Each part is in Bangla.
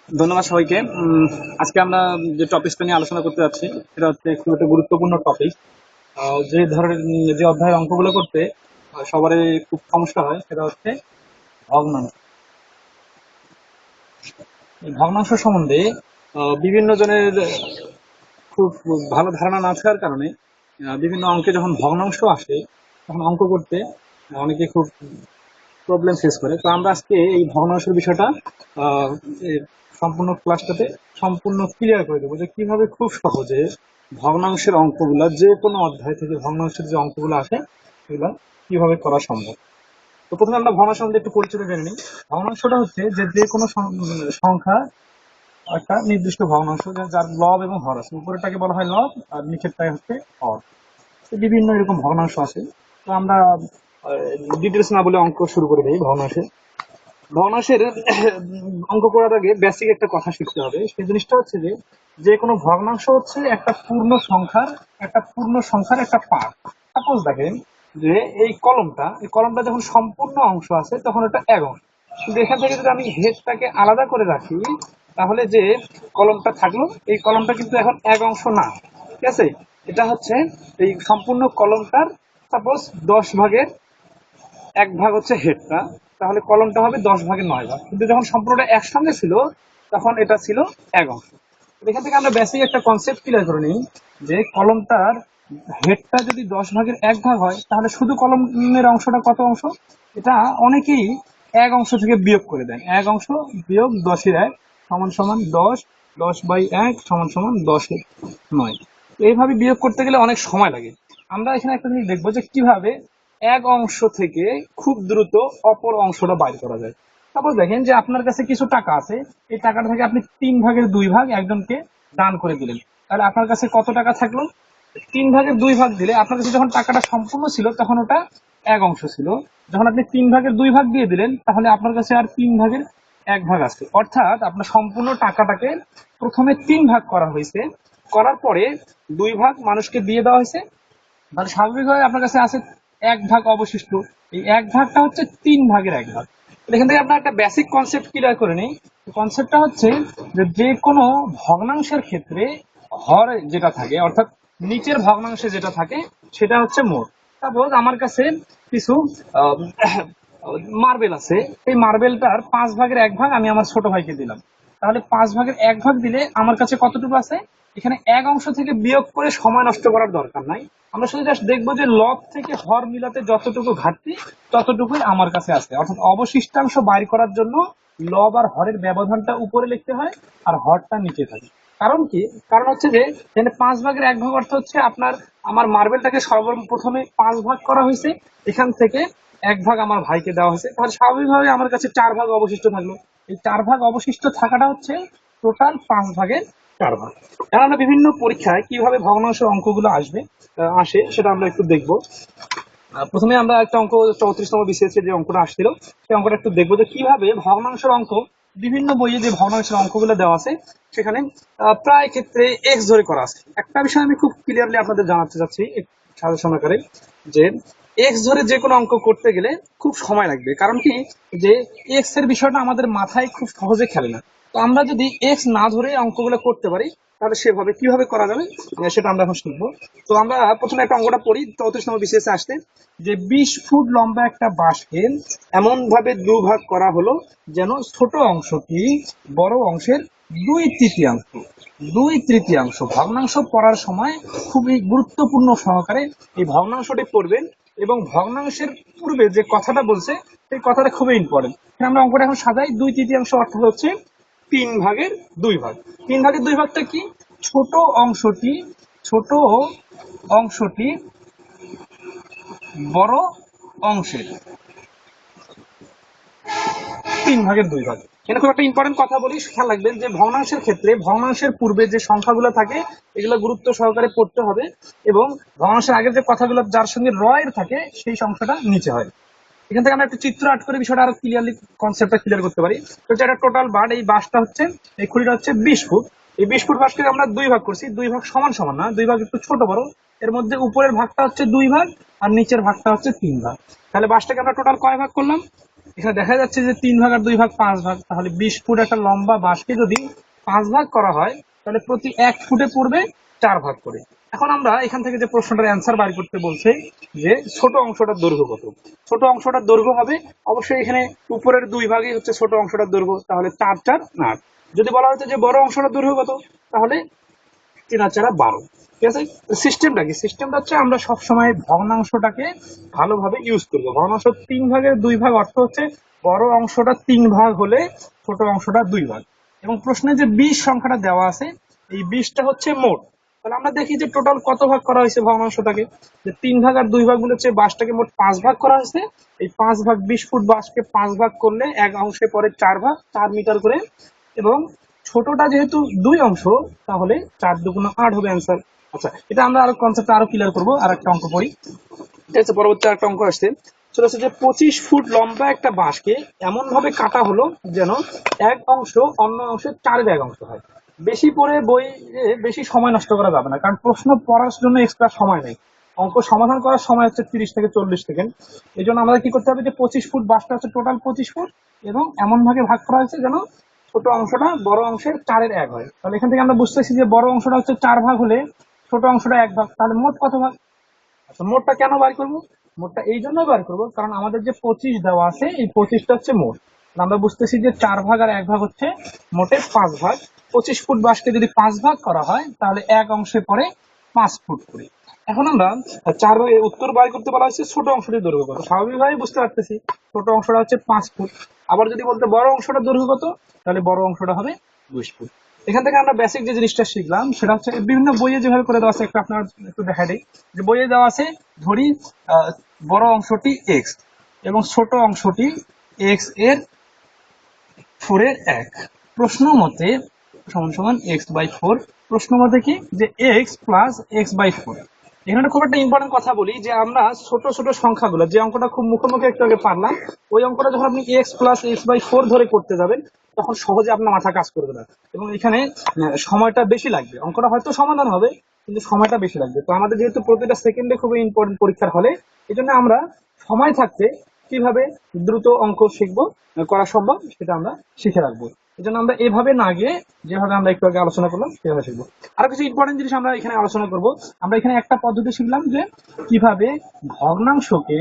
ধন্যবাদ সবাইকে। আজকে আমরা যে টপিকটা নিয়ে আলোচনা করতে যাচ্ছি সেটা হচ্ছে একটু একটা গুরুত্বপূর্ণ টপিক। যে ধরনের যে অধ্যায়ের অঙ্কগুলো করতে সবারই খুব সমস্যা হয় সেটা হচ্ছে ভগ্নাংশ। এই ভগ্নাংশ সম্বন্ধে বিভিন্ন জনের খুব ভালো ধারণা না থাকার কারণে বিভিন্ন অঙ্কে যখন ভগ্নাংশ আসে তখন অঙ্ক করতে অনেকে খুব প্রবলেম ফেস করে। তো আমরা আজকে এই ভগ্নাংশের বিষয়টা আহ, এ সম্পূর্ণ ক্লাসটাতে সম্পূর্ণ ক্লিয়ার করে দেবো যে কিভাবে খুব সহজে ভগ্নাংশের অঙ্কগুলো যে কোনো অধ্যায় থেকে ভগ্নাংশের যে অঙ্কগুলো আসে সেগুলো কিভাবে করা সম্ভব। তো প্রথমে আমরা ভগ্নাংশ সম্বন্ধে একটু পরিচিত জেনে নিই। ভগ্নাংশটা হচ্ছে যে যে কোনো সংখ্যা একটা নির্দিষ্ট ভগ্নাংশ যার লব এবং হর আছে। উপরেরটাকে বলা হয় লব আর নিচেরটাই হচ্ছে হর। তো বিভিন্ন এরকম ভগ্নাংশ আছে। তো আমরা ডিটেলস না বলে অঙ্ক শুরু করে দিই। ভগ্নাংশের অঙ্ক করার আগে বেসিক একটা কথা শিখতে হবে। সেই জিনিসটা হচ্ছে যে যে কোনো ভগ্নাংশ হচ্ছে একটা পূর্ণ সংখ্যার একটা পার্ট। সাপোজ দেখেন যে এই কলমটা যখন সম্পূর্ণ অংশ আছে তখন এটা এক অংশ, কিন্তু এখান থেকে যদি আমি হেডটাকে আলাদা করে রাখি তাহলে যে কলমটা থাকলো এই কলমটা কিন্তু এখন এক অংশ না। ঠিক আছে, এটা হচ্ছে এই সম্পূর্ণ কলমটার সাপোজ 10 ভাগের 1 ভাগ হচ্ছে হেডটা, তাহলে কলমটা হবে 10 ভাগের 9 ভাগ। কিন্তু যখন সম্পূর্ণটা একসঙ্গে ছিল তখন এটা ছিল এক অংশ। এখান থেকে আমরা বেসিক একটা কনসেপ্ট ক্লিয়ার করে নিই যে কলমটার হেডটা যদি 10 ভাগের 1 ভাগ হয় তাহলে শুধু কলমের অংশটা কত অংশ, এটা অনেকেই এক অংশ থেকে বিয়োগ করে দেন। এক অংশ বিয়োগ 10-এর 1 সমান সমান 10, 10/1 সমান সমান 10-এর 9। এইভাবে বিয়োগ করতে গেলে অনেক সময় লাগে। আমরা এখানে একটা জিনিস দেখবো যে কিভাবে এক অংশ থেকে খুব দ্রুত অপর অংশটা বাইর করা যায়। তারপর দেখেন যে আপনার কাছে কিছু টাকা আছে, এই টাকাটা থেকে আপনি 3 ভাগের 2 ভাগ একজনকে দান করে দিলেন, তাহলে আপনার কাছে কত টাকা থাকলো? 3 ভাগের 2 ভাগ দিলে আপনার কাছে যখন টাকাটা সম্পূর্ণ ছিল তখন ওটা এক অংশ ছিল। যখন আপনি 3 ভাগের 2 ভাগ দিয়ে দিলেন তাহলে আপনার কাছে আর 3 ভাগের 1 ভাগ আছে। অর্থাৎ আপনার সম্পূর্ণ টাকাটাকে প্রথমে 3 ভাগ করা হয়েছে, করার পরে 2 ভাগ মানুষকে দিয়ে দেওয়া হয়েছে, তাহলে স্বাভাবিকভাবে আপনার কাছে আছে 1 ভাগ অবশিষ্ট। এই 1 ভাগটা হচ্ছে 3 ভাগের 1 ভাগ। এখান থেকে আপনার একটা বেসিক কনসেপ্ট ক্লিয়ার করে নেই। কনসেপ্টটা হচ্ছে যে যে কোনো ভগ্নাংশের ক্ষেত্রে হর যেটা থাকে অর্থাৎ নিচের ভগ্নাংশে যেটা থাকে সেটা হচ্ছে মোট। সাপোজ আমার কাছে কিছু মার্বেল আছে, এই মার্বেলটার 5 ভাগের 1 ভাগ আমি আমার ছোট ভাইকে দিলাম, তাহলে 5 ভাগের 1 ভাগ দিলে আমার কাছে কতটুকু আছে? এখানে এক অংশ থেকে বিয়োগ করে সময় নষ্ট করার দরকার নাই। আমরা শুধু জাস্ট দেখবো যে লব থেকে হর মিলাতে যতটুকু ঘাটতি ততটুকুই আমার কাছে আছে। অর্থাৎ অবশিষ্টাংশ বাইর করার জন্য লব আর হরের ব্যবধানটা উপরে লিখতে হয় আর হরটা নিচে থাকে। কারণ কি? কারণ হচ্ছে যে এখানে 5 ভাগের 1 ভাগ অর্থ হচ্ছে আমার মার্বেলটাকে সর্বপ্রথমে 5 ভাগ করা হয়েছে, এখান থেকে 1 ভাগ আমার ভাইকে দেওয়া হয়েছে, তাহলে স্বাভাবিকভাবে আমার কাছে 4 ভাগ অবশিষ্ট থাকলো। এই 4 ভাগ অবশিষ্ট থাকাটা হচ্ছে টোটাল 5 ভাগের 4 ভাগ। এখন আমরা বিভিন্ন পরীক্ষায় কিভাবে ভগ্নাংশের অঙ্কগুলো আসে সেটা আমরা একটু দেখবো। প্রথমে আমরা একটা অঙ্ক 34তম বিসিএস যে অঙ্কটা আসছিল সেই অঙ্কটা একটু দেখবো যে কিভাবে ভগ্নাংশের অঙ্ক বিভিন্ন বইয়ে যে ভগ্নাংশের অঙ্কগুলো দেওয়া আছে সেখানে প্রায় ক্ষেত্রে এক্স ধরে করা আছে। একটা বিষয় আমি খুব ক্লিয়ারলি আপনাদের জানাতে চাচ্ছি সাজেশন আকারে, যে এক্স ধরে যে কোনো অঙ্ক করতে গেলে খুব সময় লাগবে। কারণ কি, যে এক্স এর বিষয়টা আমাদের মাথায় খুব সহজে খেলে না। তো আমরা যদি এক্স না ধরে অঙ্কগুলো করতে পারি তাহলে সেভাবে কিভাবে করা যাবে সেটা আমরা এখন শিখবো। তো আমরা প্রথমে একটা অঙ্কটা পড়ি 34তম বিসিএস আসতে, যে 20 ফুট লম্বা একটা বাঁশকে এমন ভাবে 2 ভাগ করা হলো যেন ছোট অংশটি বড় অংশের 2/3। 2/3 ভগ্নাংশ পড়ার সময় খুবই গুরুত্বপূর্ণ সহকারে এই ভগ্নাংশটি পড়বেন, এবং ভগ্নাংশের পূর্বে যে কথাটা বলছে সেই কথাটা খুবই ইম্পর্টেন্ট। আমরা অঙ্কটা এখন সাজাই। 2/3 অর্থ হচ্ছে 3 ভাগের 2 ভাগ। 3 ভাগের 2 ভাগটা কি? ছোট অংশটি ছোট অংশটি বড় অংশের 3 ভাগের 2 ভাগ। এখানে খুব একটা ইম্পর্টেন্ট কথা বলি, খেয়াল রাখবেন যে ভগ্নাংশের ক্ষেত্রে ভগ্নাংশের পূর্বে যে সংখ্যাগুলো থাকে এগুলো গুরুত্ব সহকারে পড়তে হবে, এবং ভগ্নাংশের আগের যে কথাগুলো যার সঙ্গে র এর থাকে সেই সংখ্যাটা নিচে হয়। এখান থেকে আমরা একটা চিত্র আর্ট করে বিষয়টা আরো ক্লিয়ারলি কনসেপ্টটা ক্লিয়ার করতে পারি। তো এটা টোটাল বাট, এই বাসটা হচ্ছে, এই খুঁড়িটা হচ্ছে 20 ফুট। এই 20 ফুট বাসকে আমরা 2 ভাগ করছি। 2 ভাগ সমান সমান না, 2 ভাগ একটু ছোট বড়। এর মধ্যে উপরের ভাগটা হচ্ছে 2 ভাগ আর নিচের ভাগটা হচ্ছে 3 ভাগ। তাহলে বাসটাকে আমরা টোটাল কয় ভাগ করলাম? এখানে দেখা যাচ্ছে যে 3 ভাগ আর 2 ভাগ 5 ভাগ, তাহলে 20 ফুট একটা লম্বা বাঁশকে যদি 5 ভাগ করা হয় তাহলে প্রতি 1 ফুটে পড়বে 4 ভাগ করে। এখন আমরা এখান থেকে যে প্রশ্নটার অ্যান্সার বাড়ি করতে বলছে যে ছোট অংশটার দৈর্ঘ্য কত। ছোট অংশটার দৈর্ঘ্য হবে অবশ্যই এখানে উপরের 2 ভাগই হচ্ছে ছোট অংশটার দৈর্ঘ্য, তাহলে 4 4 8। যদি বলা হচ্ছে যে বড় অংশটার দৈর্ঘ্য কত, তাহলে 3 আর 4 12। ঠিক আছে, সিস্টেমটা কি? সিস্টেমটা হচ্ছে আমরা সবসময় ভগ্নাংশটাকে ভালোভাবে ইউজ করবো। ভগ্নাংশ 3 ভাগের 2 ভাগ অর্থ হচ্ছে বড় অংশটা 3 ভাগ হলে ছোট অংশটা 2 ভাগ। এবং প্রশ্নে যে 20 সংখ্যাটা দেওয়া আছে, এই 20টা হচ্ছে মোট। তাহলে আমরা দেখি যে টোটাল কত ভাগ করা হয়েছে ভগ্নাংশটাকে, যে 3 ভাগ আর 2 ভাগ গুলো হচ্ছে বাঁশটাকে মোট 5 ভাগ করা হয়েছে। এই 5 ভাগ 20 ফুট বাঁশকে 5 ভাগ করলে এক অংশে পরে 4 ভাগ, 4 মিটার করে। এবং ছোটটা যেহেতু 2 অংশ, তাহলে 4 দুগুণ 8 হবে অ্যান্সার। আচ্ছা, এটা আমরা আরো কনসেপ্ট আরো ক্লিয়ার করবো। আর একটা অঙ্ক পড়ি, এটা হচ্ছে পরবর্তী একটা অঙ্ক আসছে। সেটা হচ্ছে যে 25 ফুট লম্বা একটা বাঁশকে এমন ভাবে কাটা হলো যেন এক অংশ অন্য অংশের 4 ভাগ হয়। বেশি পড়ে বই বেশি সময় নষ্ট করা যাবে না, কারণ প্রশ্ন পড়ার জন্য এক্সট্রা সময় নেই। অঙ্ক সমাধান করার সময় হচ্ছে 30 থেকে 40 সেকেন্ড। এই জন্য আমাদের কি করতে হবে, যে 25 ফুট বাঁশটা হচ্ছে টোটাল 25 ফুট, এবং এমন ভাবে ভাগ করা হয়েছে যেন ছোট অংশটা বড় অংশের 4-এর 1 হয়। তাহলে এখান থেকে আমরা বুঝতেছি যে বড় অংশটা হচ্ছে 4 ভাগ হলে ছোট অংশটা 1 ভাগ, তাহলে মোট কত ভাগ? আচ্ছা, মোটটা কেন বার করবো? মোটটা এই জন্য বার করবো কারণ আমাদের যে 25 দেওয়া আছে, এই 25টা হচ্ছে মোট। আমরা বুঝতেছি যে 4 ভাগ আর 1 ভাগ হচ্ছে মোটে 5 ভাগ। 25 ফুট বাঁশকে যদি 5 ভাগ করা হয় তাহলে এক অংশে পরে 5 ফুট করে। এখন আমরা 4 ভাগের উত্তর বার করতে বলা হয়েছে ছোট অংশটির দৈর্ঘ্য কত। স্বাভাবিকভাবেই বুঝতে পারতেছি ছোট অংশটা হচ্ছে 5 ফুট। আবার যদি বলতে বড় অংশটার দৈর্ঘ্য কত, তাহলে বড় অংশটা হবে 20 ফুট। এখান থেকে আমরা বেসিক যে জিনিসটা শিখলাম সেটা হচ্ছে বিভিন্ন বইয়ে যেভাবে করে দেওয়া আছে, একটু আপনার একটু দেখা দিই। যে বইয়ে দেওয়া আছে, ধরি বড় অংশটি এক্স এবং ছোট অংশটি এক্স এর 4-এর 1। প্রশ্ন মতে সমান সমান x/4। প্রশ্ন মতে কি, যে এক্স প্লাস x/4। এখানে খুব একটা ইম্পর্টেন্ট কথা বলি, যে আমরা ছোট ছোট সংখ্যাগুলো, যে অঙ্কটা খুব মুখোমুখি একটু আগে পারলাম, ওই অঙ্কটা যখন আপনি x+x/4 ধরে করতে যাবেন তখন সহজে আপনার মাথা কাজ করবে না, এবং এখানে সময়টা বেশি লাগবে। অঙ্কটা হয়তো সমাধান হবে কিন্তু সময়টা বেশি লাগবে। তো আমাদের যেহেতু প্রতিটা সেকেন্ডে খুবই ইম্পর্টেন্ট পরীক্ষার হলে, এই জন্য আমরা সময় থাকতে কিভাবে দ্রুত অঙ্ক শিখবো, করা সম্ভব, সেটা আমরা শিখে রাখবো। এই জন্য আমরা এভাবে না গিয়ে যেভাবে আমরা একটু আগে আলোচনা করলাম সেভাবে শিখবো। আরো কিছু ইম্পর্টেন্ট জিনিস আমরা এখানে আলোচনা করব। আমরা এখানে একটা পদ্ধতি শিখলাম যে কিভাবে ভগ্নাংশকে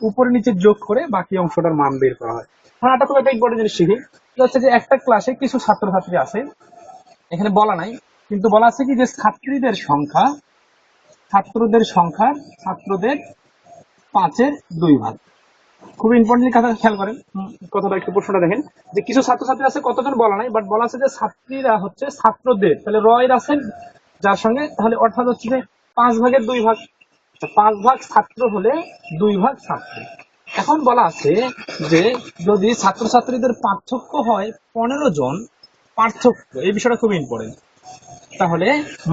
উপরে নিচে যোগ করে বাকি অংশটার মান বের করা হয়। এখন একটা খুব একটা ইম্পর্টেন্ট জিনিস শিখি, সেটা হচ্ছে যে একটা ক্লাসে কিছু ছাত্রছাত্রী আছে, এখানে বলা নাই কিন্তু বলা আছে কি, যে ছাত্রীদের সংখ্যা, ছাত্রদের 5/2। খুব ইম্পর্টেন্ট কথা খেয়াল করেন, কথাটা একটু প্রশ্নটা দেখেন, যে কিছু ছাত্রছাত্রী আছে, কতজন বলা নাই, বাট বলা আছে যে ছাত্রীরা হচ্ছে ছাত্রদের, তাহলে রয়ের আছেন যার সঙ্গে, তাহলে অর্থাৎ হচ্ছে যে 5/2 5 ভাগ ছাত্র হলে 2 ভাগ ছাত্র। এখন বলা আছে যে যদি ছাত্রছাত্রীদের পার্থক্য হয় 15 জন, পার্থক্য এই বিষয়টা খুব ইম্পর্টেন্ট, তাহলে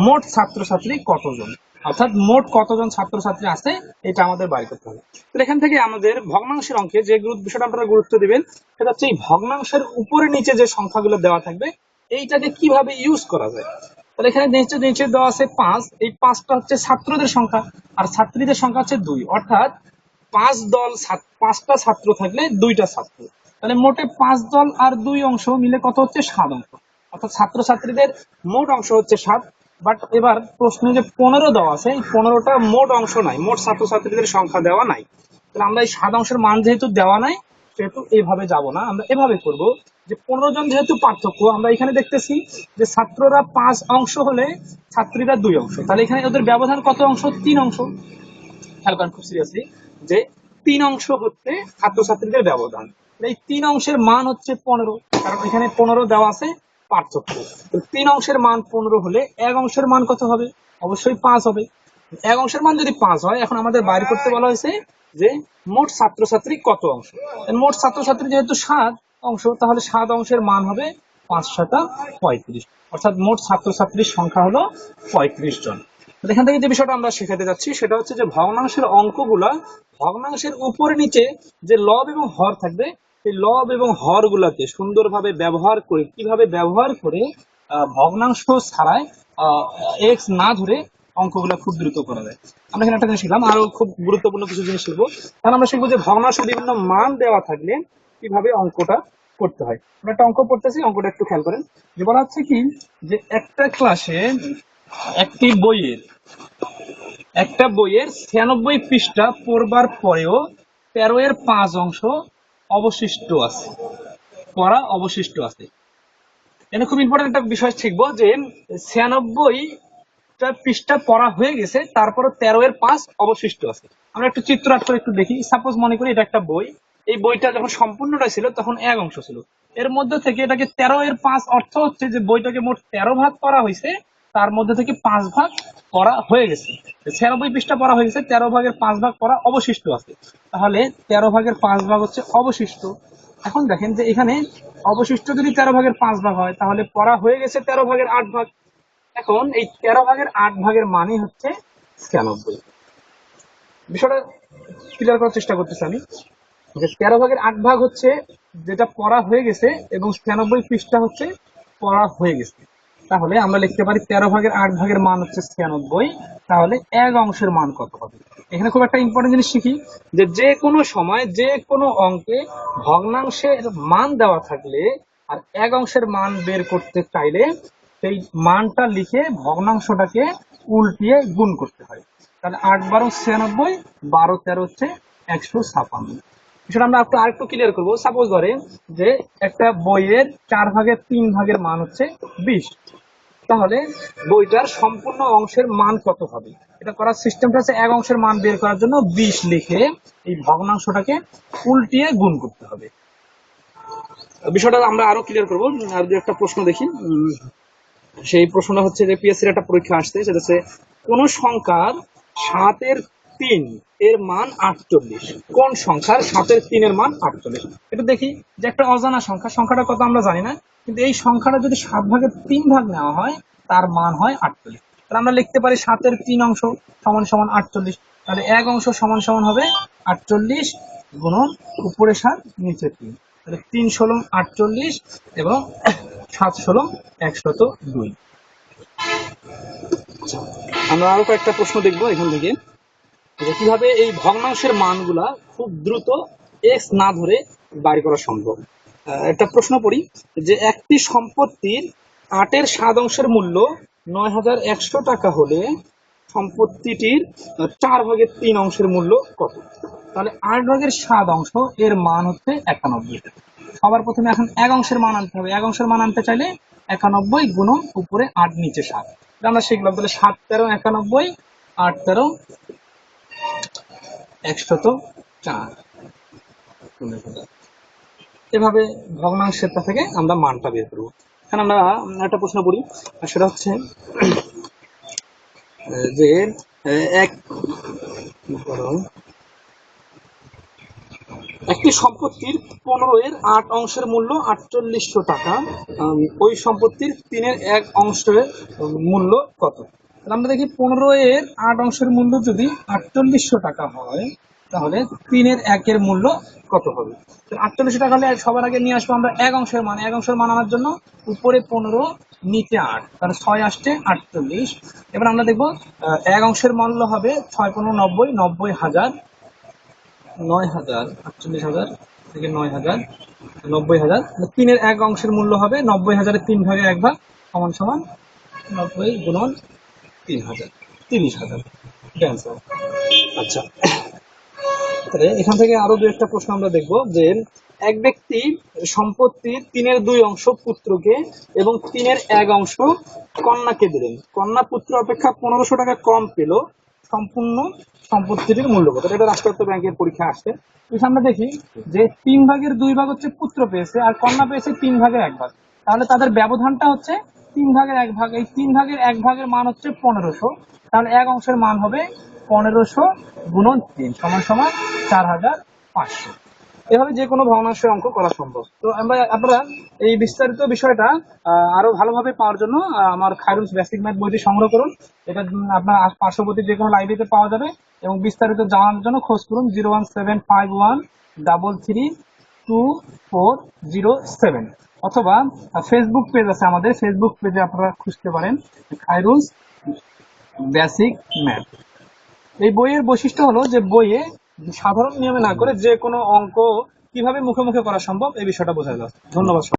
মোট ছাত্রছাত্রী কতজন, অর্থাৎ মোট কতজন ছাত্রছাত্রী আছে এটা আমাদের বাইর করতে হবে। তো এখান থেকে আমাদের ভগ্নাংশের অঙ্কে যে বিষয়টা আপনারা গুরুত্ব দিবেন, সেটা হচ্ছে এই ভগ্নাংশের উপরে নিচে যে সংখ্যাগুলো দেওয়া থাকবে এইটাকে কিভাবে ইউজ করা যায়। তাহলে এখানে নিচে দেওয়া আছে 5, এই 5টা হচ্ছে ছাত্রদের সংখ্যা আর ছাত্রীদের সংখ্যা হচ্ছে 2, অর্থাৎ 5টা ছাত্র থাকলে 2টা ছাত্র, তাহলে মোটে 5 দল আর 2 অংশ মিলে কত হচ্ছে 7 অংশ, অর্থাৎ ছাত্রছাত্রীদের মোট অংশ হচ্ছে 7। বাট এবার প্রশ্নে যে 15 দেওয়া আছে, এই 15টা মোট অংশ নাই, মোট ছাত্রছাত্রীদের সংখ্যা দেওয়া নাই। তাহলে আমরা এই 7 অংশের মান যেহেতু দেওয়া নাই, সেহেতু এইভাবে যাব না, আমরা এভাবে করব যে 15 জন যেহেতু পার্থক্য, আমরা এখানে দেখতেছি যে ছাত্ররা 5 অংশ হলে ছাত্রীরা 2 অংশ, তাহলে এখানে ওদের ব্যবধান কত অংশ, 3 অংশ। খেয়াল করেন খুব সিরিয়াসলি, যে 3 অংশ হচ্ছে ছাত্রছাত্রীদের ব্যবধান, এই 3 অংশের মান হচ্ছে 15, কারণ এখানে 15 দেওয়া আছে পার্থক্য। 3 অংশের মান 15 হলে এক অংশের মান কত হবে, অবশ্যই 5 হবে। এক অংশের মান যদি 5 হয়, এখন আমাদের বাইর করতে বলা হয়েছে যে মোট ছাত্রছাত্রী কত অংশ। মোট ছাত্রছাত্রী যেহেতু 7 অংশ, তাহলে 7 অংশের মান হবে 5×7=35, অর্থাৎ মোট ছাত্রছাত্রীর সংখ্যা হলো 35 জন। এখান থেকে যে বিষয়টা আমরা শেখাতে যাচ্ছি সেটা হচ্ছে যে ভগ্নাংশের অঙ্কগুলা, ভগ্নাংশের উপরে নিচে যে লব এবং হর থাকবে, এই লব এবং হর গুলাকে সুন্দরভাবে ব্যবহার করে, কিভাবে ব্যবহার করে ভগ্নাংশ ছাড়াই এক্স না ধরে অঙ্কগুলা খুব দ্রুত করা যায়। আমরা এখানে একটা জিনিস শিখলাম, আরো খুব গুরুত্বপূর্ণ কিছু জিনিস শিখবো। তাহলে আমরা শিখবো যে ভগ্নাংশ বিভিন্ন মান দেওয়া থাকলে কিভাবে অঙ্কটা করতে হয়। আমরা একটা অঙ্ক পড়তেছি, অঙ্কটা একটু খেয়াল করেন। যে বলা হচ্ছে কি, যে একটা বইয়ের 96 পৃষ্ঠা পড়বার পরেও 13 এর 5 অংশ অবশিষ্ট আছে, পড়া অবশিষ্ট আছে। এখানে খুব ইম্পর্টেন্ট একটা বিষয় শিখবো যে 96টা পৃষ্ঠা পড়া হয়ে গেছে, তারপরে 13 এর 5 অবশিষ্ট আছে। আমরা একটু চিত্রার্থ একটু দেখি। সাপোজ মনে করি এটা একটা বই। এই বইটা যখন সম্পূর্ণটা ছিল তখন 1 অংশ ছিল। এর মধ্যে থেকে এটাকে 13 এর 5 অর্থ হচ্ছে যে বইটাকে মোট 13 ভাগ করা হয়েছে, তার মধ্যে থেকে 5 ভাগ করা হয়ে গেছে। 96 পৃষ্ঠা পড়া হয়ে গেছে, 13 ভাগের 5 ভাগ করা অবশিষ্ট আছে। তাহলে 13 ভাগের 5 ভাগ হচ্ছে অবশিষ্ট। এখন দেখেন যে এখানে অবশিষ্ট যদি 13 ভাগের 5 ভাগ হয়, তাহলে পড়া হয়ে গেছে 13 ভাগের 8 ভাগ। এখন এই 13 ভাগের 8 ভাগের মানই হচ্ছে 96। বিষয়টা ক্লিয়ার করার চেষ্টা করতেছি আমি। 13 ভাগের 8 ভাগ হচ্ছে যেটা পড়া হয়ে গেছে, এবং 96 পৃষ্ঠা হচ্ছে পড়া হয়ে গেছে। তাহলে আমরা লিখতে পারি 13 ভাগের 8 ভাগের মান হচ্ছে 96। তাহলে 1 অংশের মান কত হবে? এখানে খুব একটা ইম্পর্টেন্ট জিনিস শিখি, যে যে কোনো সময় যে কোনো অঙ্কে ভগ্নাংশের মান দেওয়া থাকলে আর 1 অংশের মান বের করতে চাইলে সেই মানটা লিখে ভগ্নাংশটাকে উল্টিয়ে গুণ করতে হয়। তাহলে 8 12 96, 12 13 হচ্ছে 156। বিষয়টা আমরা আরেকটু ক্লিয়ার করবো। সাপোজ ধরে যে একটা বইয়ের 4 ভাগের 3 ভাগের মান হচ্ছে 20। তাহলে বইটার সম্পূর্ণ অংশের মান কত হবে? এটা করার সিস্টেমটা হচ্ছে 1 অংশের মান বের করার জন্য 20 লিখে এই ভগ্নাংশটাকে উল্টিয়ে গুণ করতে হবে। বিষয়টা আমরা আরো ক্লিয়ার করবো। আর যে একটা প্রশ্ন দেখি, সেই প্রশ্নটা হচ্ছে যে পিএসসির একটা পরীক্ষা আসছে, সেটা হচ্ছে কোন সংখ্যার 7 এর 3 এর মান 48। কোন সংখ্যার 7 এর 3 এর মান 48? এটা দেখি যে একটা অজানা সংখ্যা, সংখ্যাটা কত আমরা জানি না, কিন্তু এই সংখ্যাটা যদি 7 ভাগের 3 ভাগ নেওয়া হয়, তার মান হয় 48। তাহলে আমরা লিখতে পারি 7 এর 3 অংশ সমান সমান 48। তাহলে 1 অংশ সমান সমান হবে 48 গুণন উপরে 7 নিচে 3। তাহলে 3 ষোলং 48 এবং 7 ষোলং 102। আমরা আরো কয়েকটা প্রশ্ন দেখবো এখান থেকে, যে কিভাবে এই ভগ্নাংশের মানগুলা খুব দ্রুত এক্স না ধরে বাইর করা সম্ভব। একটা প্রশ্ন পড়ি, যে একটি সম্পত্তির 8 এর 7 অংশের মূল্য 9100 টাকা হলে সম্পত্তিটির 4 ভাগের 3 অংশের মূল্য কত? তাহলে 8 ভাগের 7 অংশ এর মান হচ্ছে 91। সবার প্রথমে এখন 1 অংশের মান আনতে হবে। 1 অংশের মান আনতে চাইলে 91 গুণন উপরে 8 নিচে 7 আমরা শিখলাম। তাহলে 7 13 91, 8 13 104। এভাবে ভগ্নাংশেরটা থেকে আমরা মানটা বের করবো। এখন আমরা একটা প্রশ্ন পড়ি, সেটা হচ্ছে যে এক একটি সম্পত্তির 15 এর 8 অংশের মূল্য 4800 টাকা, ওই সম্পত্তির 3 এর 1 অংশের মূল্য কত? আমরা দেখি 15 এর 8 অংশের মূল্য যদি 4800 টাকা হয়, তাহলে 3 এর 1 এর মূল্য কত হবে? 4800 টাকা হলে সবার আগে নিয়ে আসবো আমরা 1 অংশের মান। 1 অংশের মান আনার জন্য উপরে 15 নিচে 8, তাহলে 6 আসছে 48। এবার আমরা দেখবো 1 অংশের মূল্য হবে 6 15 90, 90,000, 9,000, 48,000 থেকে 9,000, 90,000। 3 এর 1 অংশের মূল্য হবে 90,000-এর 3 ভাগের 1 ভাগ সমান সমান 90 গুণন 3,000, 30,000। ক্যান্সার। আচ্ছা, তাহলে এখান থেকে আরো দু একটা প্রশ্ন আমরা দেখবো, যে এক ব্যক্তি সম্পত্তির 3/2 অংশ পুত্রকে এবং 3/1 অংশ কন্যাকে দিলেন। কন্যা পুত্র অপেক্ষা 1500 টাকা কম পেল, সম্পূর্ণ সম্পত্তিটির মূল্য কত? এটা রাষ্ট্রায়ত্ত ব্যাংকের পরীক্ষা আসছে। আমরা দেখি যে 3/2 হচ্ছে পুত্র পেয়েছে আর কন্যা পেয়েছে 3/1 তাহলে তাদের ব্যবধানটা হচ্ছে 3/1। এই 3/1 মান হচ্ছে 1500। তাহলে 1 অংশের মান হবে 1500 গুণন 3 সমান সমান 4500। এভাবে যে কোনো ভগ্নাংশের অঙ্ক করা সম্ভব। তো আপনারা এই বিস্তারিত বিষয়টা আরো ভালোভাবে পাওয়ার জন্য আমার খায়রুলস বেসিক ম্যাথ বইটি সংগ্রহ করুন। এটা আপনার পার্শ্ববর্তী যে কোনো লাইব্রেরিতে পাওয়া যাবে, এবং বিস্তারিত জানার জন্য খোঁজ করুন 01751332407, অথবা ফেসবুক পেজ আছে আমাদের, ফেসবুক পেজে আপনারা খুঁজতে পারেন খায়রুলস বেসিক ম্যাথ। এই বইয়ের বৈশিষ্ট্য হলো যে বইয়ে সাধারণ নিয়মে না করে যে কোনো অঙ্ক কিভাবে মুখে মুখে করা সম্ভব এই বিষয়টা বোঝা যাচ্ছে। ধন্যবাদ।